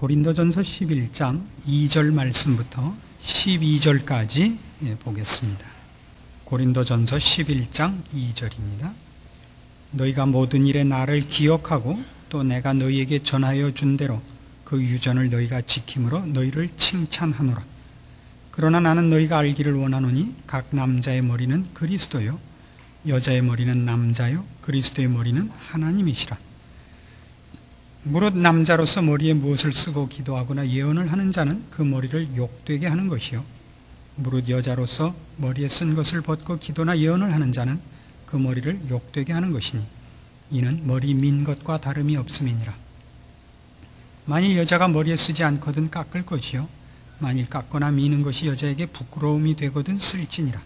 고린도전서 11장 2절 말씀부터 12절까지 보겠습니다. 고린도전서 11장 2절입니다. 너희가 모든 일에 나를 기억하고 또 내가 너희에게 전하여 준 대로 그 유전을 너희가 지킴으로 너희를 칭찬하노라. 그러나 나는 너희가 알기를 원하노니 각 남자의 머리는 그리스도요 여자의 머리는 남자요 그리스도의 머리는 하나님이시라. 무릇 남자로서 머리에 무엇을 쓰고 기도하거나 예언을 하는 자는 그 머리를 욕되게 하는 것이요 무릇 여자로서 머리에 쓴 것을 벗고 기도나 예언을 하는 자는 그 머리를 욕되게 하는 것이니 이는 머리 민 것과 다름이 없음이니라. 만일 여자가 머리에 쓰지 않거든 깎을 것이요 만일 깎거나 미는 것이 여자에게 부끄러움이 되거든 쓸지니라.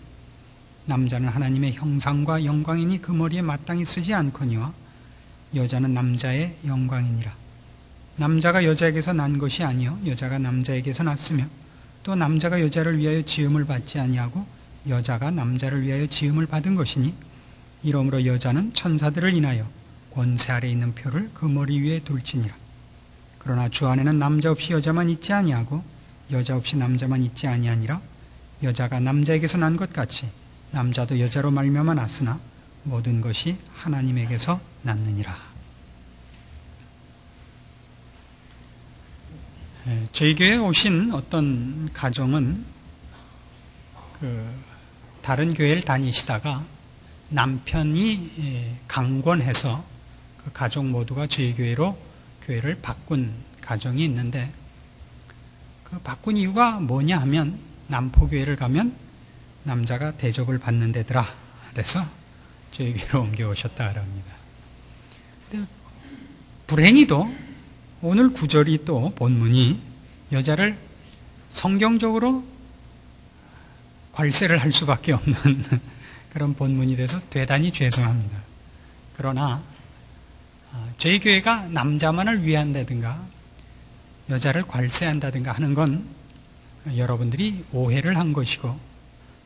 남자는 하나님의 형상과 영광이니 그 머리에 마땅히 쓰지 않거니와 여자는 남자의 영광이니라. 남자가 여자에게서 난 것이 아니요 여자가 남자에게서 났으며 또 남자가 여자를 위하여 지음을 받지 아니하고 여자가 남자를 위하여 지음을 받은 것이니 이러므로 여자는 천사들을 인하여 권세 아래 있는 표를 그 머리 위에 둘지니라. 그러나 주 안에는 남자 없이 여자만 있지 아니하고 여자 없이 남자만 있지 아니하니라. 여자가 남자에게서 난 것 같이 남자도 여자로 말미암아 났으나 모든 것이 하나님에게서 났느니라. 저희 교회에 오신 어떤 가정은 다른 교회를 다니시다가 남편이 강권해서 그 가족 모두가 저희 교회를 바꾼 가정이 있는데 그 바꾼 이유가 뭐냐 하면 남포교회를 가면 남자가 대접을 받는 데더라. 그래서 저희 교회로 옮겨오셨다 합니다. 근데 불행히도 오늘 구절이 또 본문이 여자를 성경적으로 괄세를 할 수밖에 없는 그런 본문이 돼서 대단히 죄송합니다. 그러나 저희 교회가 남자만을 위한다든가 여자를 괄세한다든가 하는 건 여러분들이 오해를 한 것이고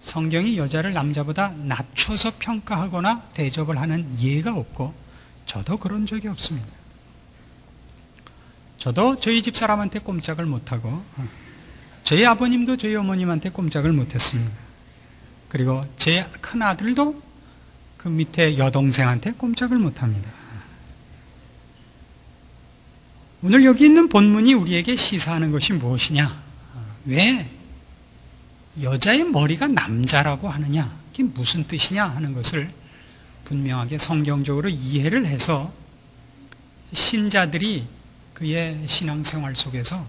성경이 여자를 남자보다 낮춰서 평가하거나 대접을 하는 예가 없고 저도 그런 적이 없습니다. 저도 저희 집 사람한테 꼼짝을 못하고 저희 아버님도 저희 어머님한테 꼼짝을 못했습니다. 그리고 제 큰아들도 그 밑에 여동생한테 꼼짝을 못합니다. 오늘 여기 있는 본문이 우리에게 시사하는 것이 무엇이냐? 왜 여자의 머리가 남자라고 하느냐? 이게 무슨 뜻이냐 하는 것을 분명하게 성경적으로 이해를 해서 신자들이 그의 신앙생활 속에서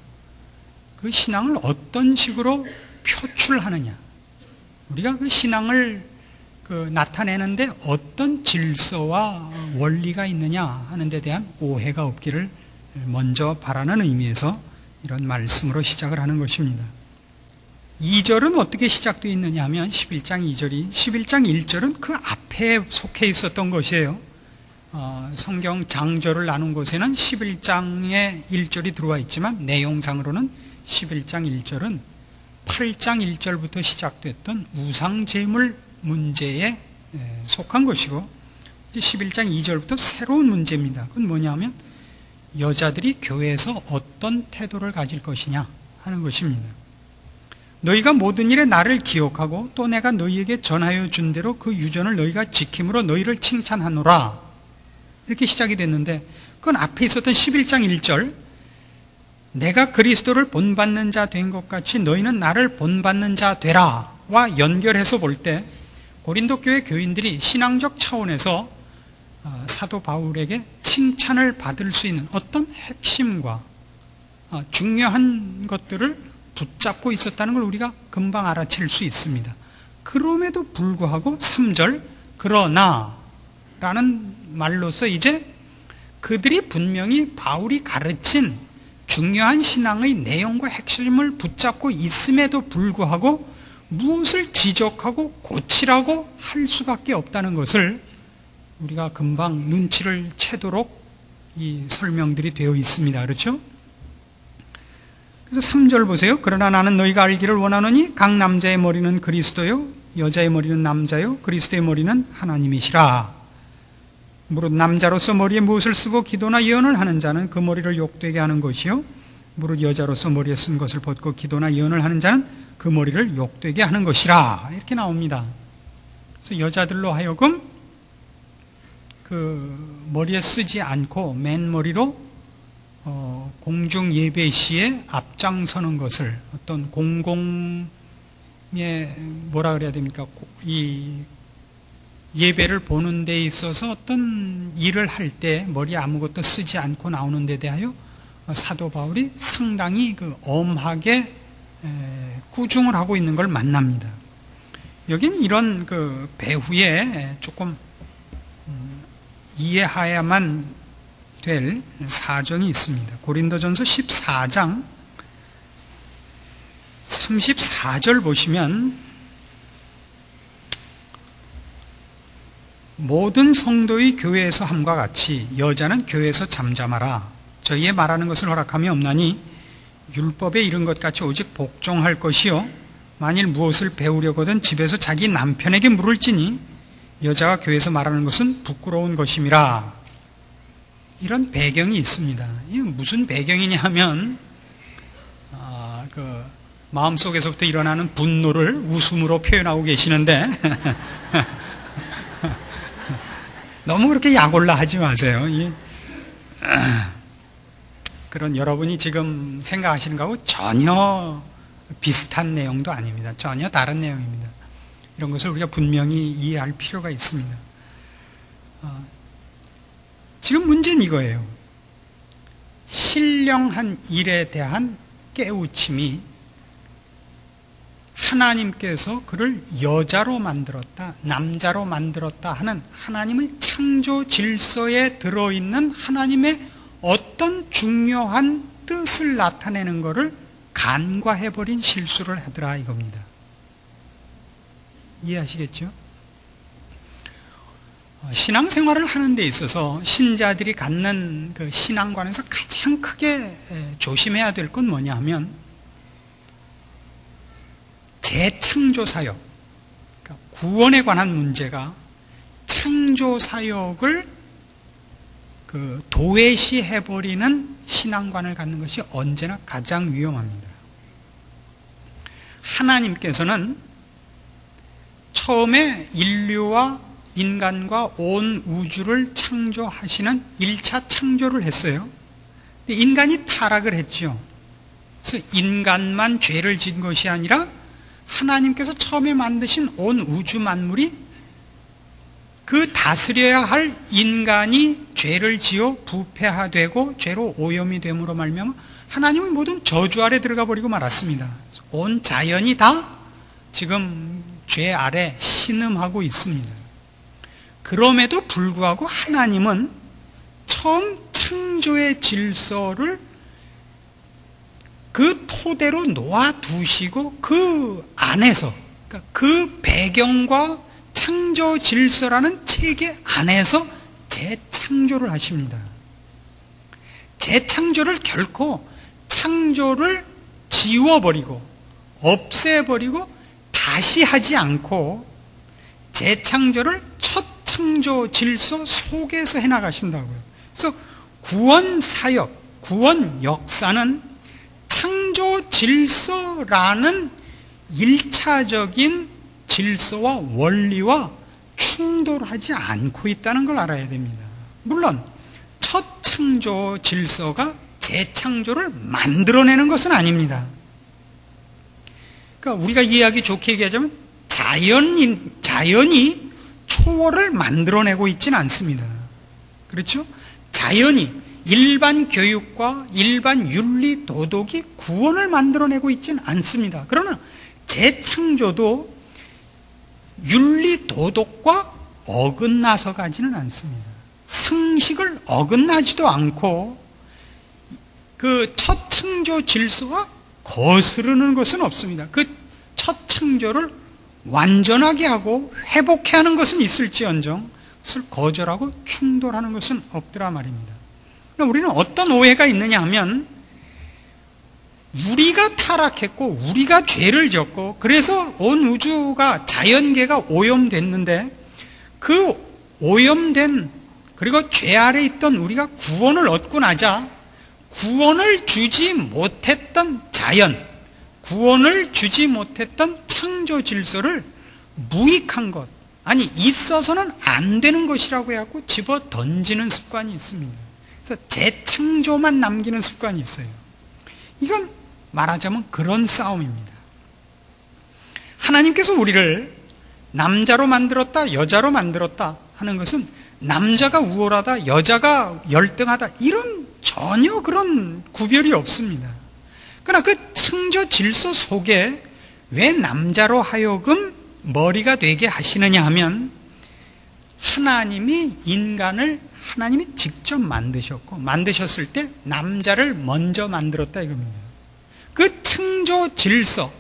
그 신앙을 어떤 식으로 표출하느냐, 우리가 그 신앙을 나타내는데 어떤 질서와 원리가 있느냐 하는 데 대한 오해가 없기를 먼저 바라는 의미에서 이런 말씀으로 시작을 하는 것입니다. 2절은 어떻게 시작되어 있느냐 하면 11장 2절이 11장 1절은 그 앞에 속해 있었던 것이에요. 성경 장절을 나눈 곳에는 11장의 1절이 들어와 있지만 내용상으로는 11장 1절은 8장 1절부터 시작됐던 우상제물 문제에 속한 것이고 11장 2절부터 새로운 문제입니다. 그건 뭐냐면 여자들이 교회에서 어떤 태도를 가질 것이냐 하는 것입니다. 너희가 모든 일에 나를 기억하고 또 내가 너희에게 전하여 준 대로 그 유전을 너희가 지킴으로 너희를 칭찬하노라. 이렇게 시작이 됐는데 그건 앞에 있었던 11장 1절 내가 그리스도를 본받는 자 된 것 같이 너희는 나를 본받는 자 되라 와 연결해서 볼 때 고린도 교회 교인들이 신앙적 차원에서 사도 바울에게 칭찬을 받을 수 있는 어떤 핵심과 중요한 것들을 붙잡고 있었다는 걸 우리가 금방 알아챌 수 있습니다. 그럼에도 불구하고 3절 그러나 라는 말로서 이제 그들이 분명히 바울이 가르친 중요한 신앙의 내용과 핵심을 붙잡고 있음에도 불구하고 무엇을 지적하고 고치라고 할 수밖에 없다는 것을 우리가 금방 눈치를 채도록 이 설명들이 되어 있습니다. 그렇죠? 그래서 3절 보세요. 그러나 나는 너희가 알기를 원하노니 각 남자의 머리는 그리스도요 여자의 머리는 남자요 그리스도의 머리는 하나님이시라. 무릇 남자로서 머리에 무엇을 쓰고 기도나 예언을 하는 자는 그 머리를 욕되게 하는 것이요 무릇 여자로서 머리에 쓴 것을 벗고 기도나 예언을 하는 자는 그 머리를 욕되게 하는 것이라, 이렇게 나옵니다. 그래서 여자들로 하여금 그 머리에 쓰지 않고 맨머리로 공중 예배 시에 앞장서는 것을, 어떤 공공의 뭐라 그래야 됩니까? 이 예배를 보는 데 있어서 어떤 일을 할 때 머리에 아무것도 쓰지 않고 나오는 데 대하여 사도 바울이 상당히 그 엄하게 꾸중을 하고 있는 걸 만납니다. 여기는 이런 그 배후에 조금 이해해야만 될 사정이 있습니다. 고린도전서 14장 34절 보시면, 모든 성도의 교회에서 함과 같이 여자는 교회에서 잠잠하라. 저희의 말하는 것을 허락함이 없나니 율법에 이른 것 같이 오직 복종할 것이요, 만일 무엇을 배우려거든 집에서 자기 남편에게 물을지니 여자가 교회에서 말하는 것은 부끄러운 것임이라. 이런 배경이 있습니다. 이게 무슨 배경이냐 하면 그 마음속에서부터 일어나는 분노를 웃음으로 표현하고 계시는데 너무 그렇게 약올라 하지 마세요. 그런 여러분이 지금 생각하시는 거하고 전혀 비슷한 내용도 아닙니다. 전혀 다른 내용입니다. 이런 것을 우리가 분명히 이해할 필요가 있습니다. 지금 문제는 이거예요. 신령한 일에 대한 깨우침이 하나님께서 그를 여자로 만들었다, 남자로 만들었다 하는 하나님의 창조 질서에 들어있는 하나님의 어떤 중요한 뜻을 나타내는 것을 간과해버린 실수를 하더라 이겁니다. 이해하시겠죠? 신앙생활을 하는 데 있어서 신자들이 갖는 그 신앙관에서 가장 크게 조심해야 될 건 뭐냐 하면, 재창조사역, 그러니까 구원에 관한 문제가 창조사역을 그 도외시해버리는 신앙관을 갖는 것이 언제나 가장 위험합니다. 하나님께서는 처음에 인류와 인간과 온 우주를 창조하시는 1차 창조를 했어요. 근데 인간이 타락을 했죠. 그래서 인간만 죄를 지은 것이 아니라 하나님께서 처음에 만드신 온 우주 만물이 그 다스려야 할 인간이 죄를 지어 부패화되고 죄로 오염이 됨으로 말미암아 하나님의 모든 저주 아래 들어가 버리고 말았습니다. 온 자연이 다 지금 죄 아래 신음하고 있습니다. 그럼에도 불구하고 하나님은 처음 창조의 질서를 그 토대로 놓아두시고 그 안에서, 그러니까 그 배경과 창조 질서라는 체계 안에서 재창조를 하십니다. 재창조를 결코 창조를 지워버리고 없애버리고 다시 하지 않고 재창조를 첫 창조 질서 속에서 해나가신다고요. 그래서 구원 사역, 구원 역사는 창조 질서라는 1차적인 질서와 원리와 충돌하지 않고 있다는 걸 알아야 됩니다. 물론 첫 창조 질서가 재창조를 만들어내는 것은 아닙니다. 그러니까 우리가 이해하기 좋게 얘기하자면 자연이 초월을 만들어내고 있지는 않습니다. 그렇죠? 자연이 일반 교육과 일반 윤리 도덕이 구원을 만들어내고 있지는 않습니다. 그러나 재창조도 윤리 도덕과 어긋나서 가지는 않습니다. 상식을 어긋나지도 않고 그 첫 창조 질서와 거스르는 것은 없습니다. 그 첫 창조를 완전하게 하고 회복해 하는 것은 있을지언정 그것을 거절하고 충돌하는 것은 없더라 말입니다. 우리는 어떤 오해가 있느냐 하면 우리가 타락했고 우리가 죄를 졌고 그래서 온 우주가 자연계가 오염됐는데 그 오염된 그리고 죄 아래 있던 우리가 구원을 얻고 나자 구원을 주지 못했던 자연, 구원을 주지 못했던 창조 질서를 무익한 것, 아니 있어서는 안 되는 것이라고 해갖고 집어 던지는 습관이 있습니다. 그래서 재창조만 남기는 습관이 있어요. 이건 말하자면 그런 싸움입니다. 하나님께서 우리를 남자로 만들었다, 여자로 만들었다 하는 것은 남자가 우월하다, 여자가 열등하다 이런 전혀 그런 구별이 없습니다. 그러나 그 창조 질서 속에 왜 남자로 하여금 머리가 되게 하시느냐 하면 하나님이 인간을 하나님이 직접 만드셨고 만드셨을 때 남자를 먼저 만들었다 이겁니다. 그 창조 질서,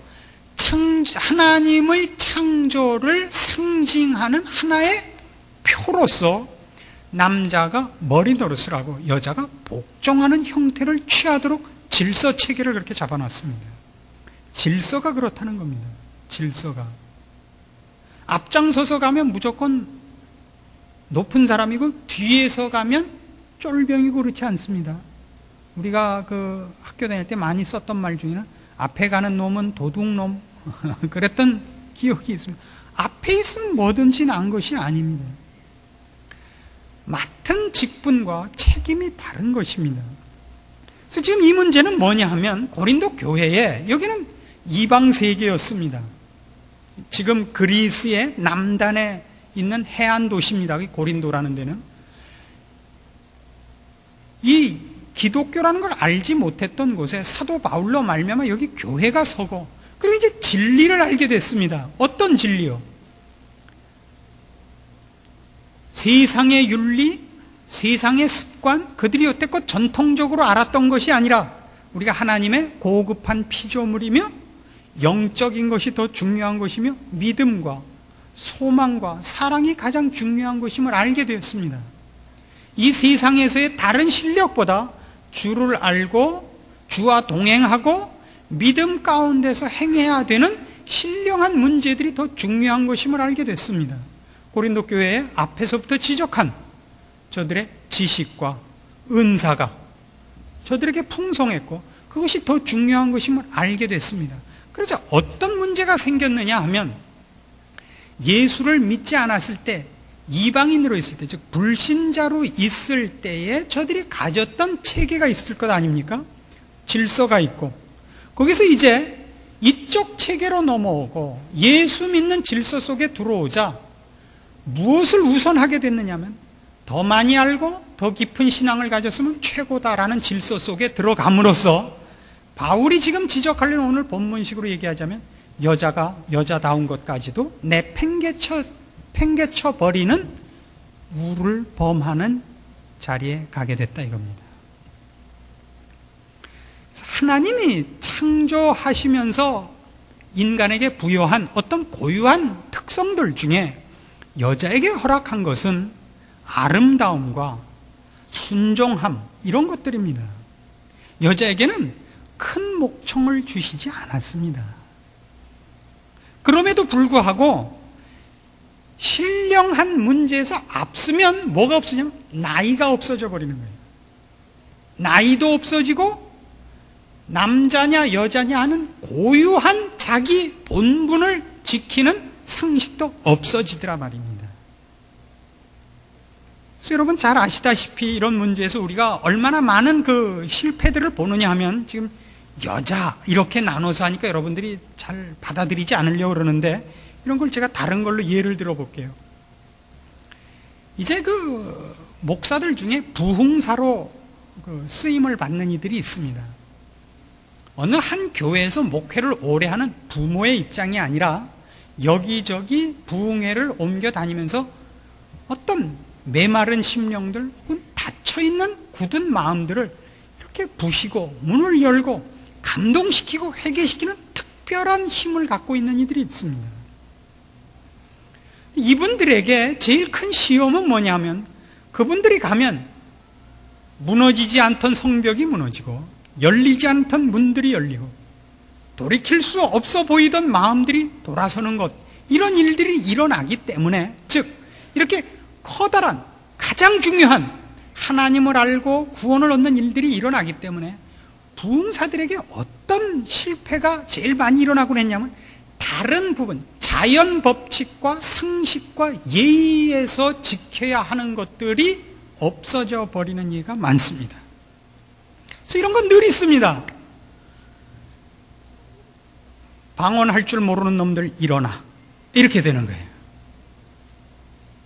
하나님의 창조를 상징하는 하나의 표로서 남자가 머리 노릇을 하고 여자가 복종하는 형태를 취하도록 질서 체계를 그렇게 잡아놨습니다. 질서가 그렇다는 겁니다. 질서가. 앞장서서 가면 무조건 높은 사람이고 뒤에서 가면 쫄병이고 그렇지 않습니다. 우리가 그 학교 다닐 때 많이 썼던 말 중에는 앞에 가는 놈은 도둑놈 그랬던 기억이 있습니다. 앞에 있으면 뭐든지 난 것이 아닙니다. 맡은 직분과 책임이 다른 것입니다. 그래서 지금 이 문제는 뭐냐 하면 고린도 교회에 여기는 이방 세계였습니다. 지금 그리스의 남단에 있는 해안 도시입니다. 고린도라는 데는. 이 기독교라는 걸 알지 못했던 곳에 사도 바울로 말미암아 여기 교회가 서고 그리고 이제 진리를 알게 됐습니다. 어떤 진리요? 세상의 윤리, 세상의 습관, 그들이 여태껏 전통적으로 알았던 것이 아니라 우리가 하나님의 고급한 피조물이며 영적인 것이 더 중요한 것이며 믿음과 소망과 사랑이 가장 중요한 것임을 알게 되었습니다. 이 세상에서의 다른 실력보다 주를 알고 주와 동행하고 믿음 가운데서 행해야 되는 신령한 문제들이 더 중요한 것임을 알게 됐습니다. 고린도 교회의 앞에서부터 지적한 저들의 지식과 은사가 저들에게 풍성했고 그것이 더 중요한 것임을 알게 됐습니다. 그래서 어떤 문제가 생겼느냐 하면 예수를 믿지 않았을 때 이방인으로 있을 때, 즉 불신자로 있을 때에 저들이 가졌던 체계가 있을 것 아닙니까? 질서가 있고 거기서 이제 이쪽 체계로 넘어오고 예수 믿는 질서 속에 들어오자 무엇을 우선하게 됐느냐면 더 많이 알고 더 깊은 신앙을 가졌으면 최고다라는 질서 속에 들어감으로써 바울이 지금 지적하려는 오늘 본문식으로 얘기하자면 여자가 여자다운 것까지도 팽개쳐 버리는 우를 범하는 자리에 가게 됐다 이겁니다. 하나님이 창조하시면서 인간에게 부여한 어떤 고유한 특성들 중에 여자에게 허락한 것은 아름다움과 순종함 이런 것들입니다. 여자에게는 큰 목청을 주시지 않았습니다. 그럼에도 불구하고 신령한 문제에서 앞서면 뭐가 없어지냐면 나이가 없어져 버리는 거예요. 나이도 없어지고 남자냐 여자냐 하는 고유한 자기 본분을 지키는 상식도 없어지더라 말입니다. 그래서 여러분 잘 아시다시피 이런 문제에서 우리가 얼마나 많은 그 실패들을 보느냐 하면 지금 여자 이렇게 나눠서 하니까 여러분들이 잘 받아들이지 않으려고 그러는데 이런 걸 제가 다른 걸로 예를 들어 볼게요. 이제 그 목사들 중에 부흥사로 그 쓰임을 받는 이들이 있습니다. 어느 한 교회에서 목회를 오래 하는 부모의 입장이 아니라 여기저기 부흥회를 옮겨 다니면서 어떤 메마른 심령들 혹은 닫혀있는 굳은 마음들을 이렇게 부시고 문을 열고 감동시키고 회개시키는 특별한 힘을 갖고 있는 이들이 있습니다. 이분들에게 제일 큰 시험은 뭐냐면 그분들이 가면 무너지지 않던 성벽이 무너지고 열리지 않던 문들이 열리고 돌이킬 수 없어 보이던 마음들이 돌아서는 것 이런 일들이 일어나기 때문에 즉 이렇게 커다란 가장 중요한 하나님을 알고 구원을 얻는 일들이 일어나기 때문에 부흥사들에게 어떤 실패가 제일 많이 일어나곤 했냐면 다른 부분, 자연 법칙과 상식과 예의에서 지켜야 하는 것들이 없어져 버리는 예가 많습니다. 그래서 이런 건 늘 있습니다. 방언할 줄 모르는 놈들 일어나, 이렇게 되는 거예요.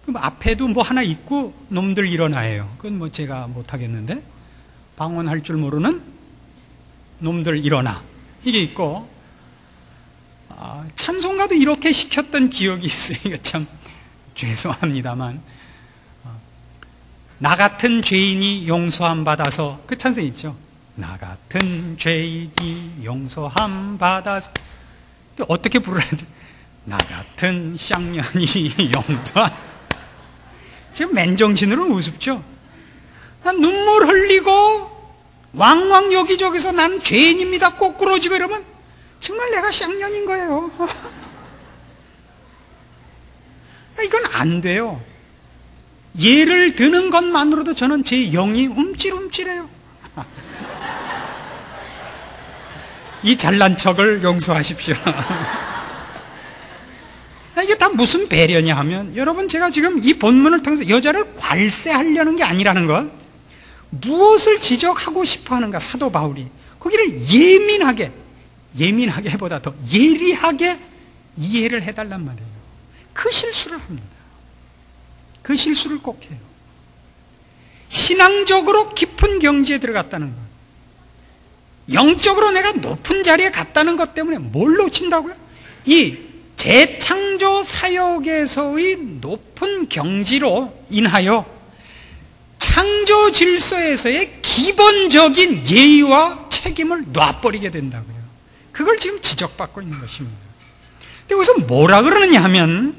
그럼 앞에도 뭐 하나 있고 놈들 일어나예요. 그건 뭐 제가 못하겠는데, 방언할 줄 모르는 놈들 일어나, 이게 있고, 찬송가도 이렇게 시켰던 기억이 있어요. 이거 참 죄송합니다만, 나 같은 죄인이 용서함 받아서, 그 찬송 있죠. 나 같은 죄인이 용서함 받아서, 어떻게 부르야 돼? 나 같은 쌍년이 용서함. 지금 맨정신으로는 우습죠. 난 눈물 흘리고 왕왕 여기저기서 나는 죄인입니다 꼬꾸러지고 이러면 정말 내가 쌍년인 거예요. 이건 안 돼요. 예를 드는 것만으로도 저는 제 영이 움찔움찔해요. 이 잘난 척을 용서하십시오. 이게 다 무슨 배려냐 하면, 여러분, 제가 지금 이 본문을 통해서 여자를 괄세하려는 게 아니라는 것, 무엇을 지적하고 싶어 하는가, 사도 바울이 거기를 예민하게보다 더 예리하게 이해를 해달란 말이에요. 그 실수를 합니다. 그 실수를 꼭 해요. 신앙적으로 깊은 경지에 들어갔다는 것, 영적으로 내가 높은 자리에 갔다는 것 때문에 뭘 놓친다고요? 이 재창조 사역에서의 높은 경지로 인하여 창조 질서에서의 기본적인 예의와 책임을 놔버리게 된다고요. 그걸 지금 지적받고 있는 것입니다. 근데 여기서 뭐라 그러느냐 하면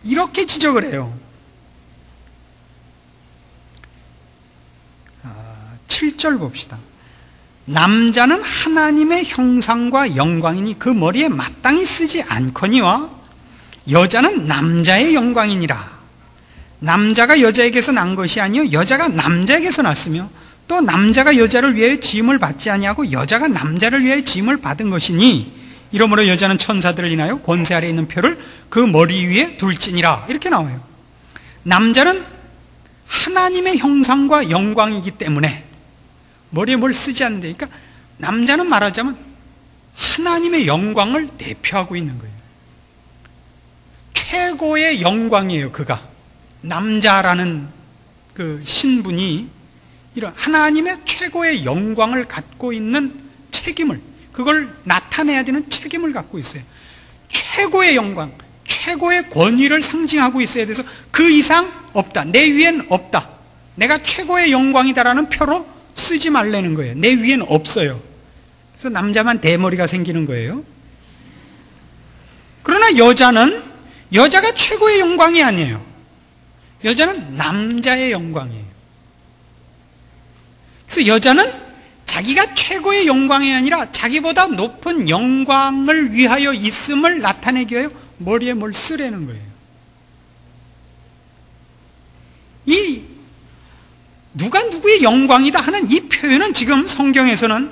이렇게 지적을 해요. 7절 봅시다. 남자는 하나님의 형상과 영광이니 그 머리에 마땅히 쓰지 않거니와 여자는 남자의 영광이니라. 남자가 여자에게서 난 것이 아니요 여자가 남자에게서 났으며 또 남자가 여자를 위하여 지음을 받지 아니하고 여자가 남자를 위하여 지음을 받은 것이니 이러므로 여자는 천사들을 인하여 권세 아래 있는 표를 그 머리 위에 둘지니라. 이렇게 나와요. 남자는 하나님의 형상과 영광이기 때문에 머리에 뭘 쓰지 않는데, 그러니까 남자는 말하자면 하나님의 영광을 대표하고 있는 거예요. 최고의 영광이에요. 그가 남자라는 그 신분이 이런 하나님의 최고의 영광을 갖고 있는 책임을, 그걸 나타내야 되는 책임을 갖고 있어요. 최고의 영광, 최고의 권위를 상징하고 있어야 돼서 그 이상 없다, 내 위엔 없다, 내가 최고의 영광이다라는 표로 쓰지 말라는 거예요. 내 위엔 없어요. 그래서 남자만 대머리가 생기는 거예요. 그러나 여자가 최고의 영광이 아니에요. 여자는 남자의 영광이에요. 그래서 여자는 자기가 최고의 영광이 아니라 자기보다 높은 영광을 위하여 있음을 나타내기 위하여 머리에 뭘 쓰라는 거예요. 이 누가 누구의 영광이다 하는 이 표현은 지금 성경에서는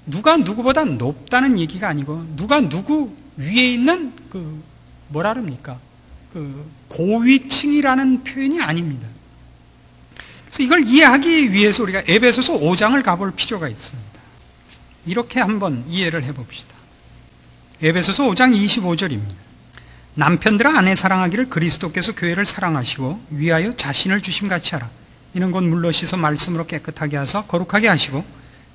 누가 누구보다 높다는 얘기가 아니고 누가 누구 위에 있는 그 뭐라 그럽니까? 그 고위층이라는 표현이 아닙니다. 그래서 이걸 이해하기 위해서 우리가 에베소서 5장을 가볼 필요가 있습니다. 이렇게 한번 이해를 해봅시다. 에베소서 5장 25절입니다. 남편들아 아내 사랑하기를 그리스도께서 교회를 사랑하시고 위하여 자신을 주심같이 하라. 이는 곧 물로 씻어 말씀으로 깨끗하게 하사 거룩하게 하시고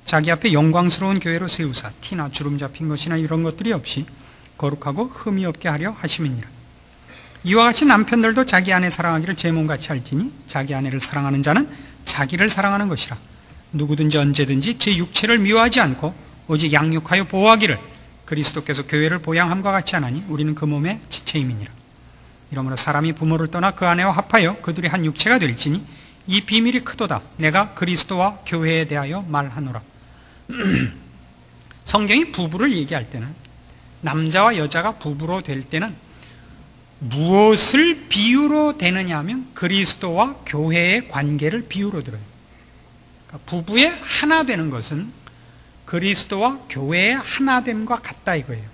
자기 앞에 영광스러운 교회로 세우사 티나 주름 잡힌 것이나 이런 것들이 없이 거룩하고 흠이 없게 하려 하심이니라. 이와 같이 남편들도 자기 아내 사랑하기를 제 몸같이 할지니 자기 아내를 사랑하는 자는 자기를 사랑하는 것이라. 누구든지 언제든지 제 육체를 미워하지 않고 오직 양육하여 보호하기를 그리스도께서 교회를 보양함과 같이 하나니 우리는 그 몸의 지체임이니라. 이러므로 사람이 부모를 떠나 그 아내와 합하여 그들이 한 육체가 될지니 이 비밀이 크도다. 내가 그리스도와 교회에 대하여 말하노라. 성경이 부부를 얘기할 때는, 남자와 여자가 부부로 될 때는 무엇을 비유로 되느냐 하면 그리스도와 교회의 관계를 비유로 들어요. 그러니까 부부의 하나 되는 것은 그리스도와 교회의 하나됨과 같다 이거예요.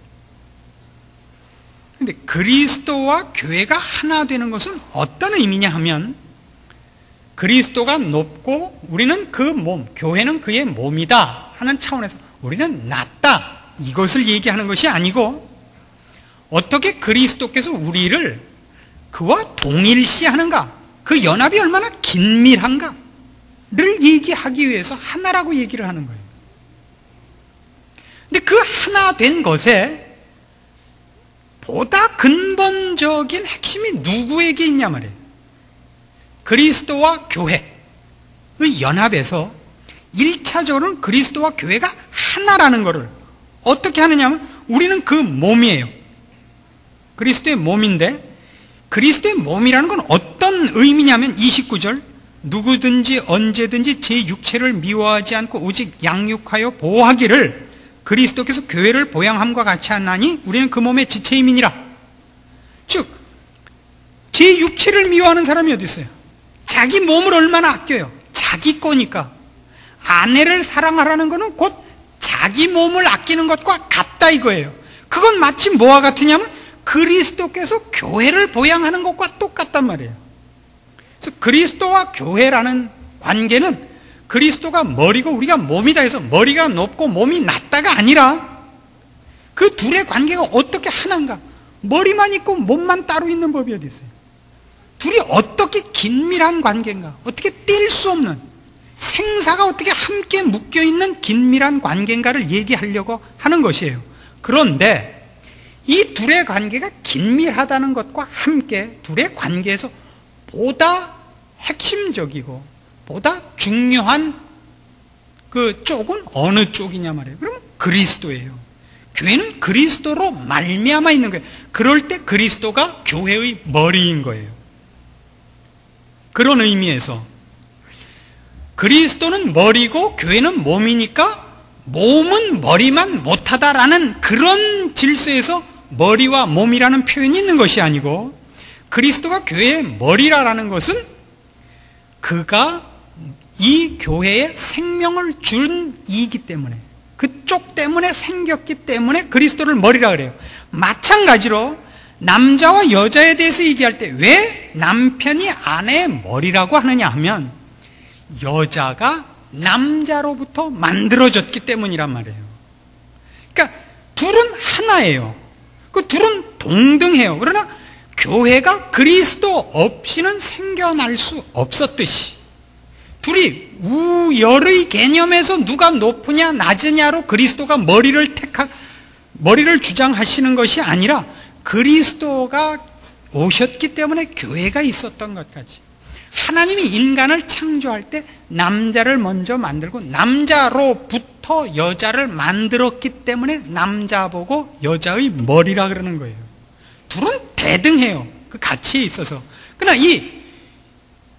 근데 그리스도와 교회가 하나 되는 것은 어떤 의미냐 하면 그리스도가 높고 우리는 그 몸, 교회는 그의 몸이다 하는 차원에서 우리는 낮다 이것을 얘기하는 것이 아니고 어떻게 그리스도께서 우리를 그와 동일시하는가, 그 연합이 얼마나 긴밀한가를 얘기하기 위해서 하나라고 얘기를 하는 거예요. 근데 그 하나 된 것에 보다 근본적인 핵심이 누구에게 있냐 말이에요. 그리스도와 교회의 연합에서 1차적으로는 그리스도와 교회가 하나라는 것을 어떻게 하느냐 하면 우리는 그 몸이에요. 그리스도의 몸인데 그리스도의 몸이라는 건 어떤 의미냐면 29절 누구든지 언제든지 제 육체를 미워하지 않고 오직 양육하여 보호하기를 그리스도께서 교회를 보양함과 같이 하나니 우리는 그 몸의 지체임이니라. 즉 제 육체를 미워하는 사람이 어디 있어요? 자기 몸을 얼마나 아껴요? 자기 거니까. 아내를 사랑하라는 것은 곧 자기 몸을 아끼는 것과 같다 이거예요. 그건 마치 뭐와 같으냐면 그리스도께서 교회를 보양하는 것과 똑같단 말이에요. 그래서 그리스도와 교회라는 관계는 그리스도가 머리고 우리가 몸이다 해서 머리가 높고 몸이 낮다가 아니라 그 둘의 관계가 어떻게 하나인가. 머리만 있고 몸만 따로 있는 법이 어디 있어요? 둘이 어떻게 긴밀한 관계인가, 어떻게 뗄 수 없는, 생사가 어떻게 함께 묶여있는 긴밀한 관계인가를 얘기하려고 하는 것이에요. 그런데 이 둘의 관계가 긴밀하다는 것과 함께 둘의 관계에서 보다 핵심적이고 보다 중요한 그 쪽은 어느 쪽이냐 말이에요. 그러면 그리스도예요. 교회는 그리스도로 말미암아 있는 거예요. 그럴 때 그리스도가 교회의 머리인 거예요. 그런 의미에서 그리스도는 머리고 교회는 몸이니까 몸은 머리만 못하다라는 그런 질서에서 머리와 몸이라는 표현이 있는 것이 아니고 그리스도가 교회의 머리라는 것은 그가 이 교회에 생명을 준 이기 때문에 그쪽 때문에 생겼기 때문에 그리스도를 머리라 그래요. 마찬가지로 남자와 여자에 대해서 얘기할 때 왜 남편이 아내의 머리라고 하느냐 하면 여자가 남자로부터 만들어졌기 때문이란 말이에요. 그러니까 둘은 하나예요. 그 둘은 동등해요. 그러나 교회가 그리스도 없이는 생겨날 수 없었듯이 둘이 우열의 개념에서 누가 높으냐 낮으냐로 그리스도가 머리를 주장하시는 것이 아니라 그리스도가 오셨기 때문에 교회가 있었던 것까지 하나님이 인간을 창조할 때 남자를 먼저 만들고 남자로부터 여자를 만들었기 때문에 남자 보고 여자의 머리라 그러는 거예요. 둘은 대등해요. 그 가치에 있어서. 그러나 이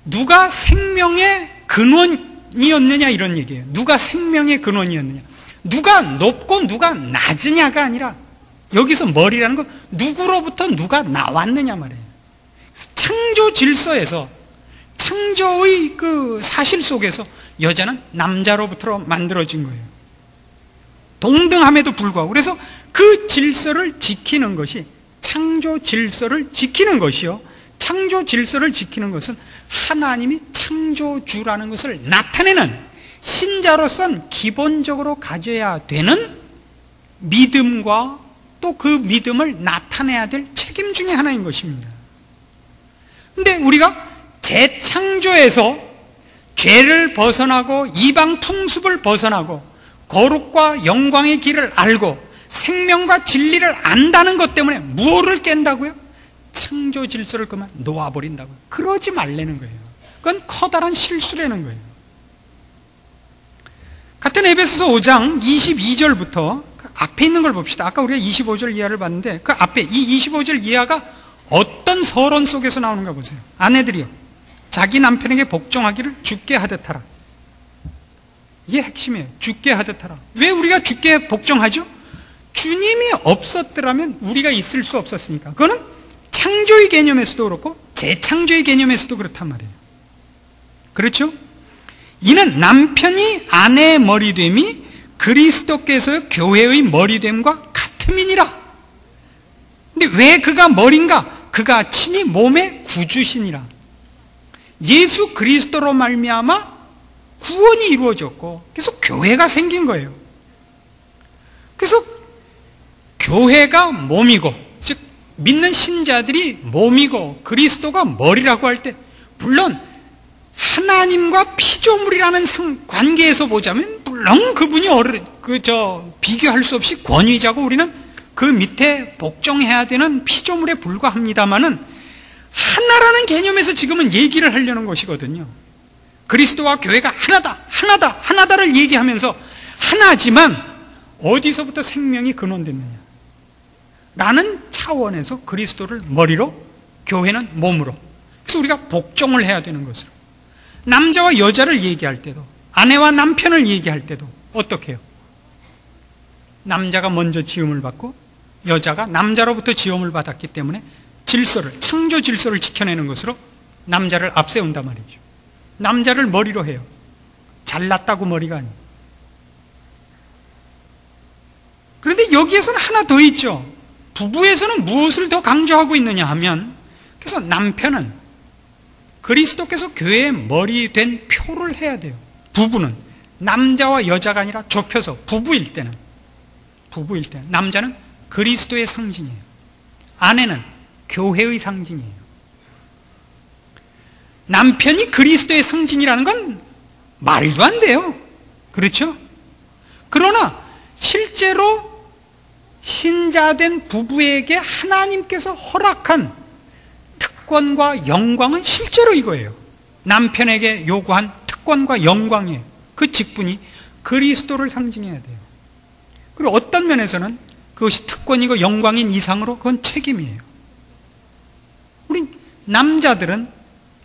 누가 생명의 근원이었느냐 이런 얘기예요. 누가 생명의 근원이었느냐. 누가 높고 누가 낮으냐가 아니라 여기서 머리라는 건 누구로부터 누가 나왔느냐 말이에요. 창조 질서에서 창조의 그 사실 속에서 여자는 남자로부터 만들어진 거예요. 동등함에도 불구하고. 그래서 그 질서를 지키는 것이 창조 질서를 지키는 것이요. 창조 질서를 지키는 것은 하나님이 창조주라는 것을 나타내는 신자로선 기본적으로 가져야 되는 믿음과 또 그 믿음을 나타내야 될 책임 중에 하나인 것입니다. 근데 우리가 재창조에서 죄를 벗어나고 이방 풍습을 벗어나고 거룩과 영광의 길을 알고 생명과 진리를 안다는 것 때문에 무엇을 깬다고요? 창조 질서를 그만 놓아버린다고요. 그러지 말라는 거예요. 그건 커다란 실수라는 거예요. 같은 에베소서 5장 22절부터 그 앞에 있는 걸 봅시다. 아까 우리가 25절 이하를 봤는데 그 앞에 이 25절 이하가 어떤 서론 속에서 나오는가 보세요. 아내들이요, 자기 남편에게 복종하기를 주께 하듯 하라. 이게 핵심이에요. 주께 하듯 하라. 왜 우리가 주께 복종하죠? 주님이 없었더라면 우리가 있을 수 없었으니까. 그거는 창조의 개념에서도 그렇고 재창조의 개념에서도 그렇단 말이에요. 그렇죠? 이는 남편이 아내의 머리됨이 그리스도께서의 교회의 머리됨과 같음이니라. 근데 왜 그가 머리인가? 그가 친히 몸의 구주시니라. 예수 그리스도로 말미암아 구원이 이루어졌고, 그래서 교회가 생긴 거예요. 그래서 교회가 몸이고, 즉 믿는 신자들이 몸이고 그리스도가 머리라고 할 때, 물론 하나님과 피조물이라는 관계에서 보자면 물론 그분이 비교할 수 없이 권위자고 우리는 그 밑에 복종해야 되는 피조물에 불과합니다마는, 하나라는 개념에서 지금은 얘기를 하려는 것이거든요. 그리스도와 교회가 하나다를 얘기하면서 하나지만 어디서부터 생명이 근원됐느냐 라는 차원에서 그리스도를 머리로, 교회는 몸으로, 그래서 우리가 복종을 해야 되는 것으로, 남자와 여자를 얘기할 때도, 아내와 남편을 얘기할 때도 어떻게 해요? 남자가 먼저 지음을 받고 여자가 남자로부터 지음을 받았기 때문에 창조 질서를 지켜내는 것으로 남자를 앞세운단 말이죠. 남자를 머리로 해요. 잘났다고 머리가 아니에요. 그런데 여기에서는 하나 더 있죠. 부부에서는 무엇을 더 강조하고 있느냐 하면, 그래서 남편은 그리스도께서 교회의 머리 된 표를 해야 돼요. 부부는 남자와 여자가 아니라 좁혀서 부부일 때는 남자는 그리스도의 상징이에요. 아내는 교회의 상징이에요. 남편이 그리스도의 상징이라는 건 말도 안 돼요. 그렇죠? 그러나 실제로 신자된 부부에게 하나님께서 허락한 특권과 영광은 실제로 이거예요. 남편에게 요구한 특권과 영광이에요. 그 직분이 그리스도를 상징해야 돼요. 그리고 어떤 면에서는 그것이 특권이고 영광인 이상으로 그건 책임이에요. 우리 남자들은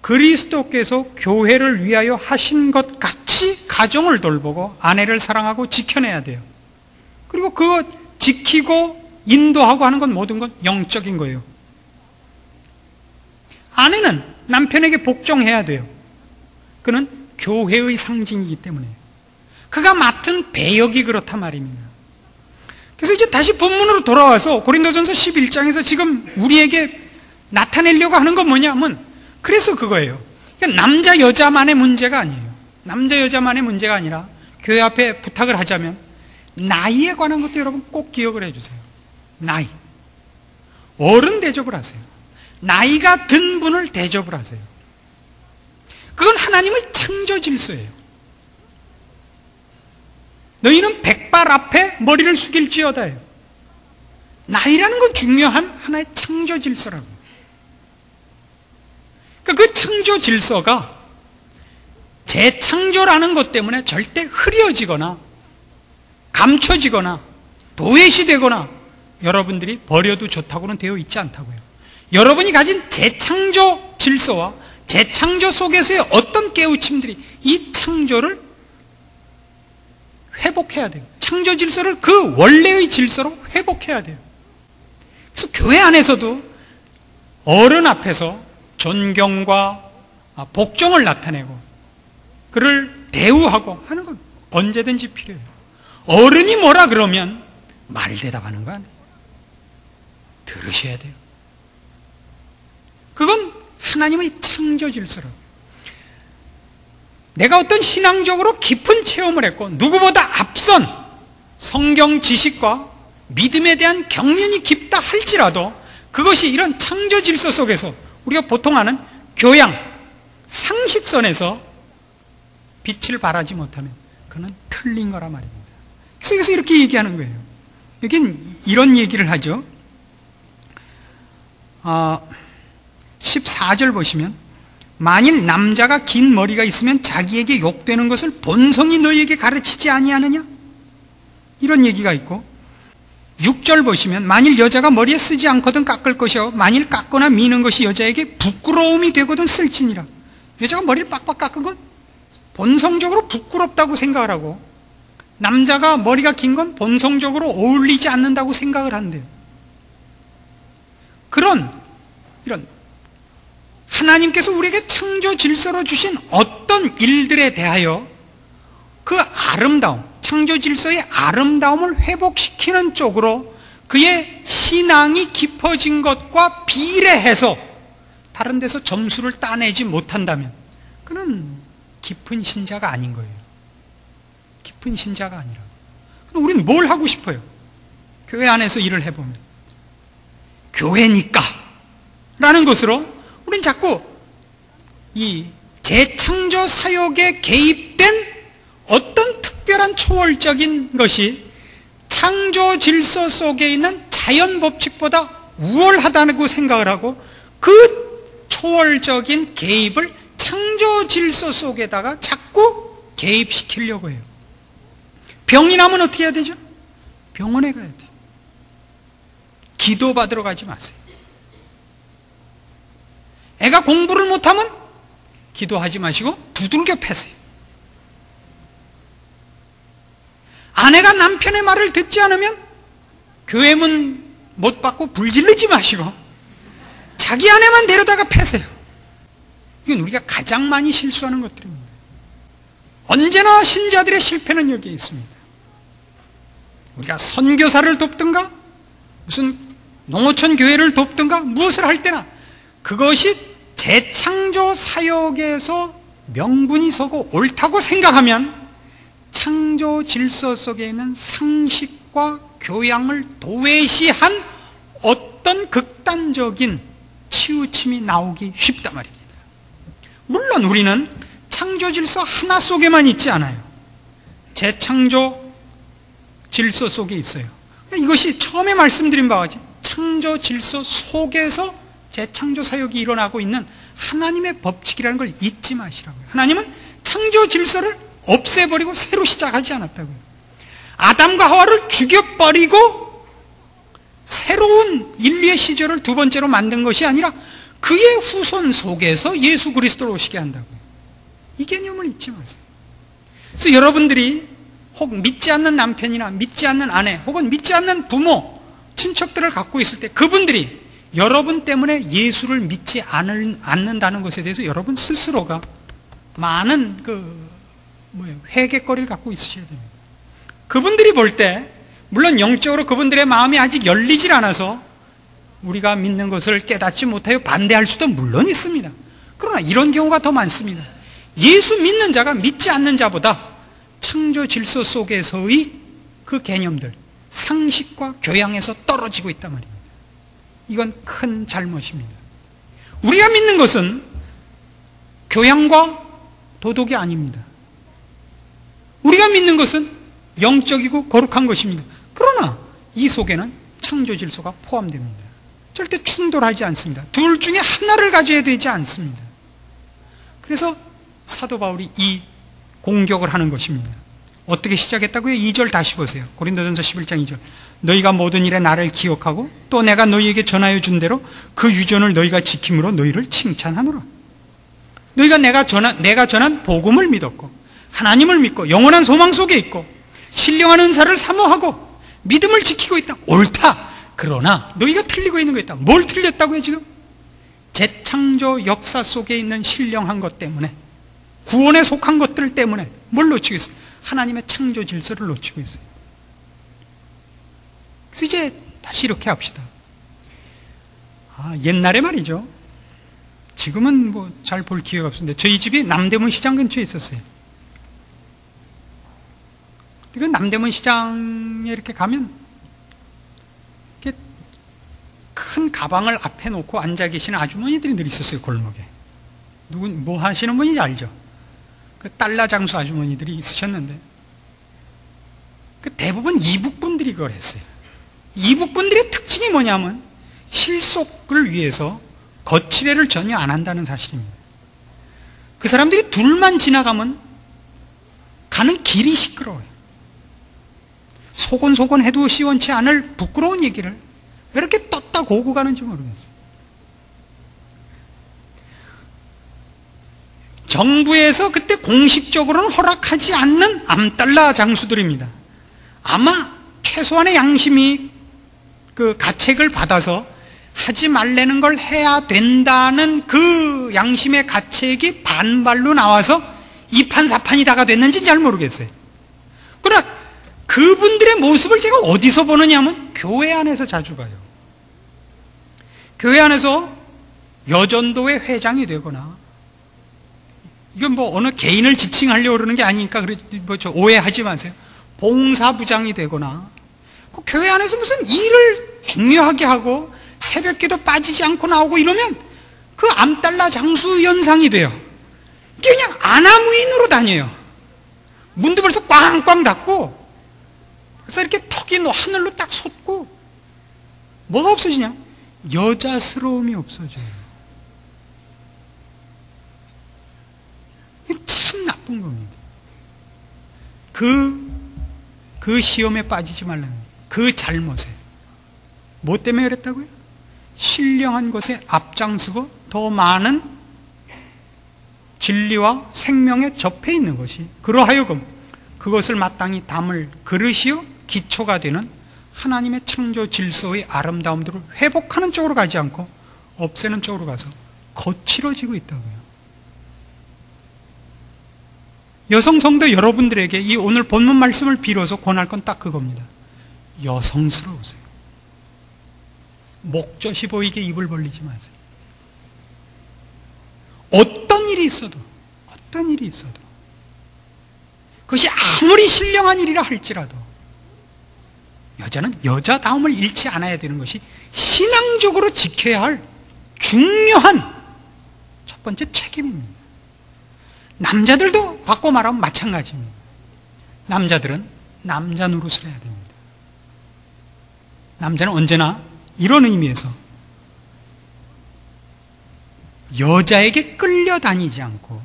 그리스도께서 교회를 위하여 하신 것 같이 가정을 돌보고 아내를 사랑하고 지켜내야 돼요. 그리고 그거 지키고 인도하고 하는 건 모든 건 영적인 거예요. 아내는 남편에게 복종해야 돼요. 그는 교회의 상징이기 때문에 그가 맡은 배역이 그렇단 말입니다. 그래서 이제 다시 본문으로 돌아와서 고린도전서 11장에서 지금 우리에게 나타내려고 하는 건 뭐냐면, 그래서 그거예요. 그러니까 남자 여자만의 문제가 아니에요. 남자 여자만의 문제가 아니라 교회 앞에 부탁을 하자면 나이에 관한 것도 여러분 꼭 기억을 해주세요. 나이. 어른 대접을 하세요. 나이가 든 분을 대접을 하세요. 그건 하나님의 창조 질서예요. 너희는 백발 앞에 머리를 숙일지어다예요. 나이라는 건 중요한 하나의 창조 질서라고. 그 창조 질서가 재창조라는 것 때문에 절대 흐려지거나 감춰지거나 도외시되거나 여러분들이 버려도 좋다고는 되어 있지 않다고요. 여러분이 가진 재창조 질서와 재창조 속에서의 어떤 깨우침들이 이 창조를 회복해야 돼요. 창조 질서를 그 원래의 질서로 회복해야 돼요. 그래서 교회 안에서도 어른 앞에서 존경과 복종을 나타내고 그를 대우하고 하는 건 언제든지 필요해요. 어른이 뭐라 그러면 말 대답하는 거 아니에요. 들으셔야 돼요. 그건 하나님의 창조 질서라고. 내가 어떤 신앙적으로 깊은 체험을 했고 누구보다 앞선 성경 지식과 믿음에 대한 경륜이 깊다 할지라도 그것이 이런 창조 질서 속에서 우리가 보통 아는 교양, 상식선에서 빛을 발하지 못하면 그는 틀린 거란 말입니다. 그래서 이렇게 얘기하는 거예요. 여긴 이런 얘기를 하죠. 14절 보시면 만일 남자가 긴 머리가 있으면 자기에게 욕되는 것을 본성이 너희에게 가르치지 아니하느냐? 이런 얘기가 있고 6절 보시면 만일 여자가 머리에 쓰지 않거든 깎을 것이요 만일 깎거나 미는 것이 여자에게 부끄러움이 되거든 쓸지니라. 여자가 머리를 빡빡 깎은 건 본성적으로 부끄럽다고 생각을 하고 남자가 머리가 긴 건 본성적으로 어울리지 않는다고 생각을 한대요. 그런 이런 하나님께서 우리에게 창조 질서로 주신 어떤 일들에 대하여 그 아름다움, 창조 질서의 아름다움을 회복시키는 쪽으로 그의 신앙이 깊어진 것과 비례해서 다른 데서 점수를 따내지 못한다면 그는 깊은 신자가 아닌 거예요. 깊은 신자가 아니라. 그럼 우리는 뭘 하고 싶어요? 교회 안에서 일을 해보면 교회니까 라는 것으로 우리는 자꾸 이 재창조 사역에 개입된 어떤 특별한 초월적인 것이 창조 질서 속에 있는 자연 법칙보다 우월하다고 생각을 하고 그 초월적인 개입을 창조 질서 속에다가 자꾸 개입시키려고 해요. 병이 나면 어떻게 해야 되죠? 병원에 가야 돼요. 기도 받으러 가지 마세요. 애가 공부를 못하면 기도하지 마시고 두들겨 패세요. 아내가 남편의 말을 듣지 않으면 교회 문 못 받고 불질르지 마시고 자기 아내만 데려다가 패세요. 이건 우리가 가장 많이 실수하는 것들입니다. 언제나 신자들의 실패는 여기에 있습니다. 우리가 선교사를 돕든가 무슨 농어촌 교회를 돕든가 무엇을 할 때나 그것이 재창조 사역에서 명분이 서고 옳다고 생각하면 창조 질서 속에 있는 상식과 교양을 도외시한 어떤 극단적인 치우침이 나오기 쉽단 말입니다. 물론 우리는 창조 질서 하나 속에만 있지 않아요. 재창조 질서 속에 있어요. 이것이 처음에 말씀드린 바와 같이 창조 질서 속에서 재창조 사역이 일어나고 있는 하나님의 법칙이라는 걸 잊지 마시라고요. 하나님은 창조 질서를 없애버리고 새로 시작하지 않았다고요. 아담과 하와를 죽여버리고 새로운 인류의 시절을 두 번째로 만든 것이 아니라 그의 후손 속에서 예수 그리스도를 오시게 한다고요. 이 개념을 잊지 마세요. 그래서 여러분들이 혹 믿지 않는 남편이나 믿지 않는 아내 혹은 믿지 않는 부모, 친척들을 갖고 있을 때 그분들이 여러분 때문에 예수를 믿지 않는다는 것에 대해서 여러분 스스로가 많은 회개거리를 갖고 있으셔야 됩니다. 그분들이 볼 때 물론 영적으로 그분들의 마음이 아직 열리질 않아서 우리가 믿는 것을 깨닫지 못하여 반대할 수도 물론 있습니다. 그러나 이런 경우가 더 많습니다. 예수 믿는 자가 믿지 않는 자보다 창조 질서 속에서의 그 개념들, 상식과 교양에서 떨어지고 있단 말입니다. 이건 큰 잘못입니다. 우리가 믿는 것은 교양과 도덕이 아닙니다. 우리가 믿는 것은 영적이고 거룩한 것입니다. 그러나 이 속에는 창조 질서가 포함됩니다. 절대 충돌하지 않습니다. 둘 중에 하나를 가져야 되지 않습니다. 그래서 사도 바울이 이 공격을 하는 것입니다. 어떻게 시작했다고요? 2절 다시 보세요. 고린도전서 11장 2절. 너희가 모든 일에 나를 기억하고 또 내가 너희에게 전하여 준 대로 그 유전을 너희가 지킴으로 너희를 칭찬하노라. 너희가 내가 전한 복음을 믿었고 하나님을 믿고 영원한 소망 속에 있고 신령한 은사를 사모하고 믿음을 지키고 있다. 옳다. 그러나 너희가 틀리고 있는 거 있다. 뭘 틀렸다고요 지금? 재창조 역사 속에 있는 신령한 것 때문에, 구원에 속한 것들 때문에 뭘 놓치고 있어요? 하나님의 창조 질서를 놓치고 있어요. 그래서 이제 다시 이렇게 합시다. 옛날에 말이죠. 지금은 뭐 잘 볼 기회가 없었는데 저희 집이 남대문 시장 근처에 있었어요. 그리고 남대문 시장에 이렇게 가면 이렇게 큰 가방을 앞에 놓고 앉아 계시는 아주머니들이 늘 있었어요. 골목에. 뭐 하시는 분인지 알죠? 그 달러 장수 아주머니들이 있으셨는데 그 대부분 이북분들이 그걸 했어요. 이북분들의 특징이 뭐냐면 실속을 위해서 거칠애를 전혀 안 한다는 사실입니다. 그 사람들이 둘만 지나가면 가는 길이 시끄러워요. 소곤소곤 해도 시원치 않을 부끄러운 얘기를 왜 이렇게 떴다 고고 가는지 모르겠어요. 정부에서 그때 공식적으로는 허락하지 않는 암달러 장수들입니다. 아마 최소한의 양심이 그 가책을 받아서 하지 말라는 걸 해야 된다는 그 양심의 가책이 반발로 나와서 이판사판이다가 됐는지는 잘 모르겠어요. 그러나 그분들의 모습을 제가 어디서 보느냐 하면 교회 안에서 자주 봐요. 교회 안에서 여전도회 회장이 되거나, 이건 뭐 어느 개인을 지칭하려고 그러는 게 아니니까 뭐 오해하지 마세요. 봉사부장이 되거나, 그 교회 안에서 무슨 일을 중요하게 하고 새벽기도 빠지지 않고 나오고 이러면 그 암달러 장수 연상이 돼요. 그냥 아나무인으로 다녀요. 문도 벌써 꽝꽝 닫고, 그래서 이렇게 턱이 하늘로 딱 솟고, 뭐가 없어지냐? 여자스러움이 없어져요. 이게 참 나쁜 겁니다. 그 시험에 빠지지 말라는 거예요. 그 잘못에. 뭐 때문에 그랬다고요? 신령한 것에 앞장서고 더 많은 진리와 생명에 접해 있는 것이, 그러하여금 그것을 마땅히 담을 그릇이요 기초가 되는 하나님의 창조 질서의 아름다움들을 회복하는 쪽으로 가지 않고 없애는 쪽으로 가서 거칠어지고 있다고요. 여성 성도 여러분들에게 이 오늘 본문 말씀을 빌어서 권할 건 딱 그겁니다. 여성스러우세요. 목젖이 보이게 입을 벌리지 마세요. 어떤 일이 있어도 그것이 아무리 신령한 일이라 할지라도 여자는 여자다움을 잃지 않아야 되는 것이 신앙적으로 지켜야 할 중요한 첫 번째 책임입니다. 남자들도 바꿔 말하면 마찬가지입니다. 남자들은 남자 노릇을 해야 됩니다. 남자는 언제나 이런 의미에서 여자에게 끌려다니지 않고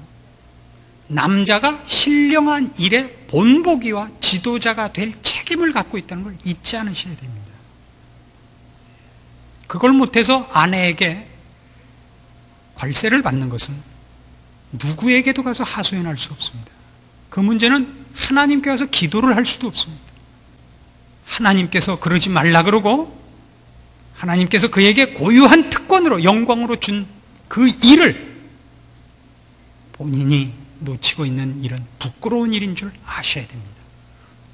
남자가 신령한 일의 본보기와 지도자가 될 책임을 갖고 있다는 걸 잊지 않으셔야 됩니다. 그걸 못해서 아내에게 괄세를 받는 것은 누구에게도 가서 하소연할 수 없습니다. 그 문제는 하나님께 가서 기도를 할 수도 없습니다. 하나님께서 그러지 말라 그러고 하나님께서 그에게 고유한 특권으로 영광으로 준 그 일을 본인이 놓치고 있는 일은 부끄러운 일인 줄 아셔야 됩니다.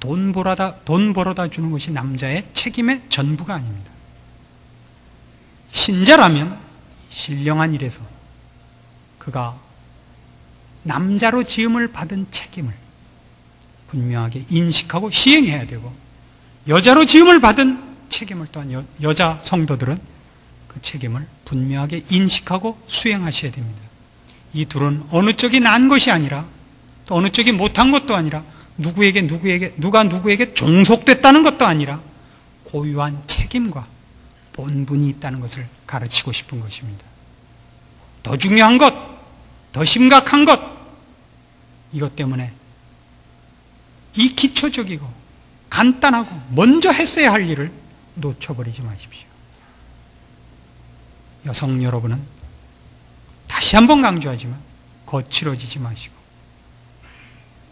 돈 벌어다 주는 것이 남자의 책임의 전부가 아닙니다. 신자라면 신령한 일에서 그가 남자로 지음을 받은 책임을 분명하게 인식하고 시행해야 되고, 여자로 지음을 받은 책임을 또한 여자 성도들은 그 책임을 분명하게 인식하고 수행하셔야 됩니다. 이 둘은 어느 쪽이 난 것이 아니라 또 어느 쪽이 못한 것도 아니라 누가 누구에게 종속됐다는 것도 아니라 고유한 책임과 본분이 있다는 것을 가르치고 싶은 것입니다. 더 중요한 것, 더 심각한 것, 이것 때문에 이 기초적이고 간단하고 먼저 했어야 할 일을 놓쳐버리지 마십시오. 여성 여러분은 다시 한번 강조하지만 거칠어지지 마시고,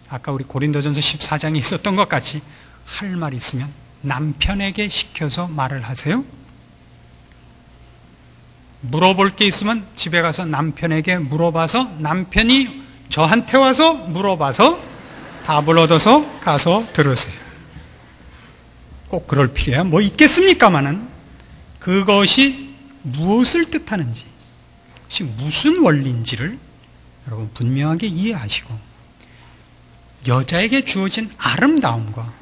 아까 우리 고린도전서 14장에 있었던 것 같이 할 말 있으면 남편에게 시켜서 말을 하세요. 물어볼 게 있으면 집에 가서 남편에게 물어봐서 남편이 저한테 와서 물어봐서 답을 얻어서 가서 들으세요. 꼭 그럴 필요야 뭐 있겠습니까마는 그것이 무엇을 뜻하는지, 그것이 무슨 원리인지를 여러분 분명하게 이해하시고, 여자에게 주어진 아름다움과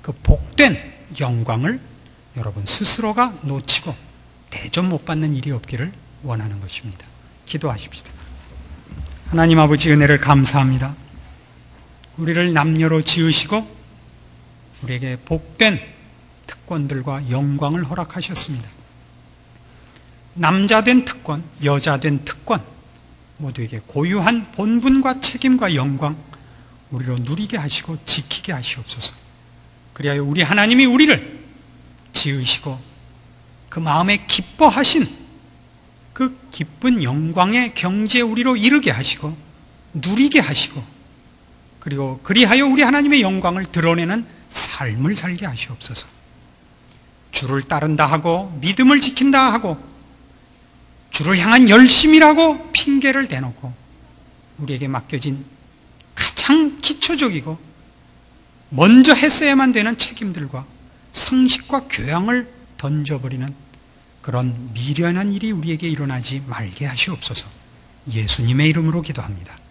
그 복된 영광을 여러분 스스로가 놓치고 대접 못 받는 일이 없기를 원하는 것입니다. 기도하십시다. 하나님 아버지, 은혜를 감사합니다. 우리를 남녀로 지으시고 우리에게 복된 특권들과 영광을 허락하셨습니다. 남자된 특권, 여자된 특권, 모두에게 고유한 본분과 책임과 영광 우리로 누리게 하시고 지키게 하시옵소서. 그리하여 우리 하나님이 우리를 지으시고 그 마음에 기뻐하신 그 기쁜 영광의 경지에 우리로 이르게 하시고 누리게 하시고, 그리고 그리하여 우리 하나님의 영광을 드러내는 삶을 살게 하시옵소서. 주를 따른다 하고 믿음을 지킨다 하고 주를 향한 열심이라고 핑계를 대놓고 우리에게 맡겨진 가장 기초적이고 먼저 했어야만 되는 책임들과 상식과 교양을 던져버리는 그런 미련한 일이 우리에게 일어나지 말게 하시옵소서. 예수님의 이름으로 기도합니다.